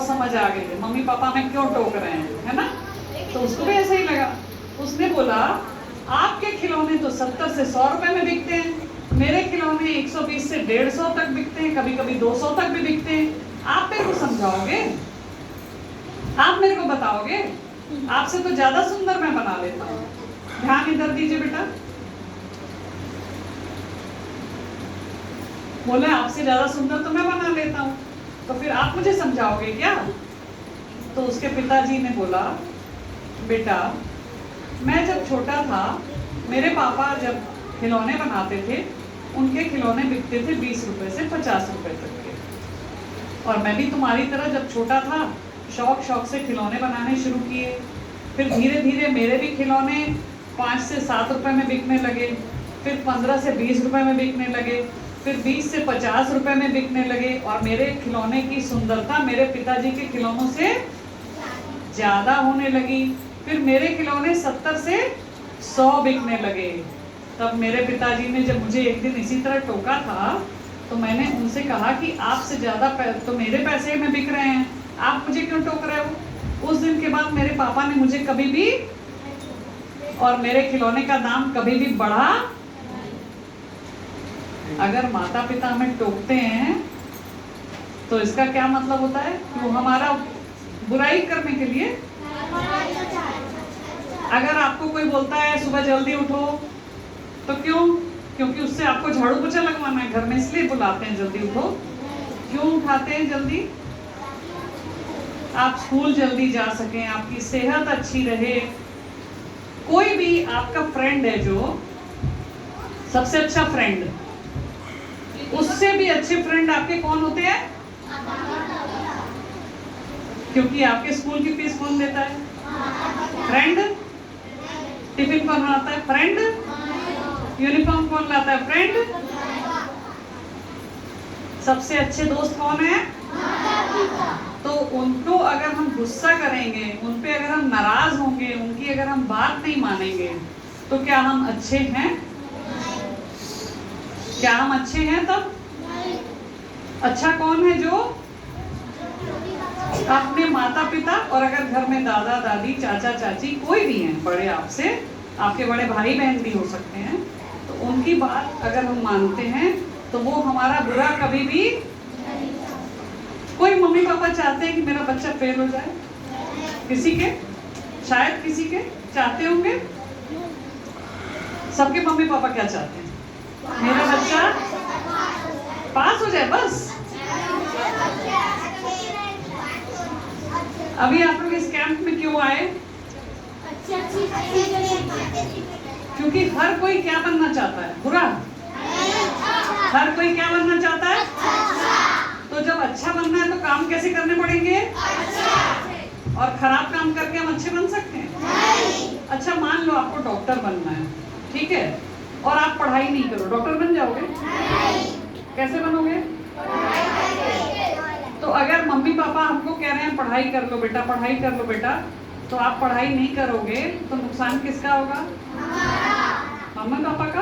समझ आ गई, mummy papa में क्यों टोक रहे हैं, है ना। तो उसको भी ऐसा ही लगा। उसने बोला आपके खिलौने तो 70 से 100 रुपए में बिकते हैं, मेरे खिलौने 120 से 150 तक बिकते हैं, कभी कभी 200 तक भी बिकते हैं। आप मेरे को समझाओगे, आप मेरे को बताओगे, आपसे तो ज्यादा सुंदर मैं बना लेता हूँ। ध्यान इधर दीजिए बेटा। बोले आपसे ज्यादा सुंदर तो मैं बना लेता हूँ, तो फिर आप मुझे समझाओगे क्या। तो उसके पिताजी ने बोला बेटा मैं जब छोटा था, मेरे पापा जब खिलौने बनाते थे, उनके खिलौने बिकते थे 20 रुपए से 50 रुपए तक के। और मैं भी तुम्हारी तरह जब छोटा था शौक से खिलौने बनाने शुरू किए। फिर धीरे धीरे मेरे भी खिलौने 5 से 7 रुपए में बिकने लगे, फिर 15 से 20 रुपए में बिकने लगे, फिर 20 से 50 रुपए में बिकने लगे। और मेरे खिलौने की सुंदरता मेरे पिताजी के खिलौनों से ज्यादा होने लगी। फिर मेरे खिलौने 70 से 100 बिकने लगे। तब मेरे पिताजी ने जब मुझे एक दिन इसी तरह टोका था, तो मैंने उनसे कहा कि आपसे ज्यादा तो मेरे पैसे में बिक रहे हैं, आप मुझे क्यों टोक रहे हो। उस दिन के बाद मेरे पापा ने मुझे कभी भी और मेरे खिलौने का दाम कभी भी बढ़ा। अगर माता पिता हमें टोकते हैं तो इसका क्या मतलब होता है कि वो हमारा बुराई करने के लिए। अगर आपको कोई बोलता है सुबह जल्दी उठो, तो क्यों? क्योंकि उससे आपको झाड़ू पोछा लगवाना है घर में, इसलिए बुलाते हैं जल्दी उठो। क्यों उठाते हैं जल्दी? आप स्कूल जल्दी जा सकें, आपकी सेहत अच्छी रहे। कोई भी आपका फ्रेंड है जो सबसे अच्छा फ्रेंड, उससे भी अच्छे फ्रेंड आपके कौन होते हैं? क्योंकि आपके स्कूल की फीस कौन देता है? फ्रेंड। टिफिन कौन बनाता है? फ्रेंड। यूनिफॉर्म कौन लाता है? फ्रेंड। सबसे अच्छे दोस्त कौन है? तो उनको अगर हम गुस्सा करेंगे, उन पे अगर हम नाराज होंगे, उनकी अगर हम बात नहीं मानेंगे, तो क्या हम अच्छे हैं? क्या हम अच्छे हैं तब? अच्छा कौन है? जो अपने माता पिता, और अगर घर में दादा दादी चाचा चाची कोई भी हैं बड़े, आपसे आपके बड़े भाई बहन भी हो सकते हैं, तो उनकी बात अगर हम मानते हैं तो वो हमारा बुरा कभी भी। कोई मम्मी पापा चाहते हैं कि मेरा बच्चा फेल हो जाए? किसी के, शायद किसी के चाहते होंगे। सबके मम्मी पापा क्या चाहते हैं? मेरा बच्चा पास हो जाए बस। अभी आप लोग इस कैंप में क्यों आए? क्योंकि हर कोई क्या बनना चाहता है? बुरा। हर कोई क्या बनना चाहता है? तो जब अच्छा बनना है तो काम कैसे करने पड़ेंगे? और खराब काम करके हम अच्छे बन सकते हैं? अच्छा मान लो आपको डॉक्टर बनना है, ठीक है, और आप पढ़ाई नहीं करो, डॉक्टर बन जाओगे? कैसे बनोगे? तो अगर मम्मी पापा हमको कह रहे हैं पढ़ाई कर लो बेटा, पढ़ाई कर लो बेटा, तो आप पढ़ाई नहीं करोगे तो नुकसान किसका होगा? मम्मी पापा का।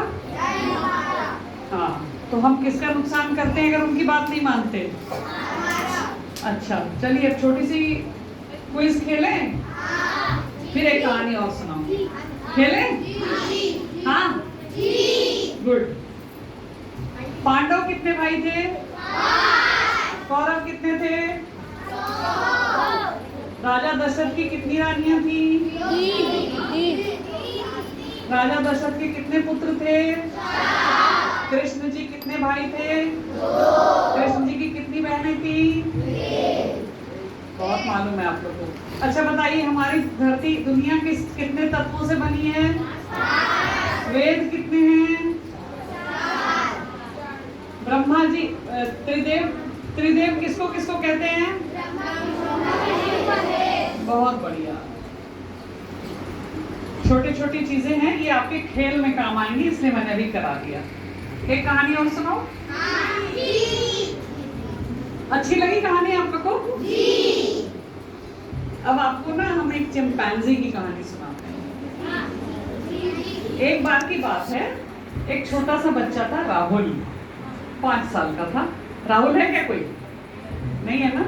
हाँ, तो हम किसका नुकसान करते हैं अगर उनकी बात नहीं मानते? अच्छा चलिए अब छोटी सी क्विज खेलें, फिर एक कहानी और सुनाऊंगी। खेलें? हाँ गुड। पांडव कितने भाई थे? कौरव कितने थे? राजा दशरथ की कितनी रानियां थी? राजा दशरथ के कितने पुत्र थे? कृष्ण जी कितने भाई थे? कृष्ण जी की कितनी बहनें थी? बहुत मालूम है आप लोगों को। अच्छा बताइए हमारी धरती दुनिया कितने तत्वों से बनी है? वेद कितने हैं? ब्रह्मा जी त्रिदेव किसको किसको कहते हैं? बहुत बढ़िया। छोटी छोटी चीजें हैं, ये आपके खेल में काम आएंगी, इसलिए मैंने अभी करा दिया। एक कहानी और सुनाओ। अच्छी लगी कहानी आप लोग को? अब आपको ना हम एक चिंपैंजी की कहानी सुनाते हैं। एक बार की बात है, एक छोटा सा बच्चा था राहुल, 5 साल का था। राहुल है क्या कोई? नहीं है ना?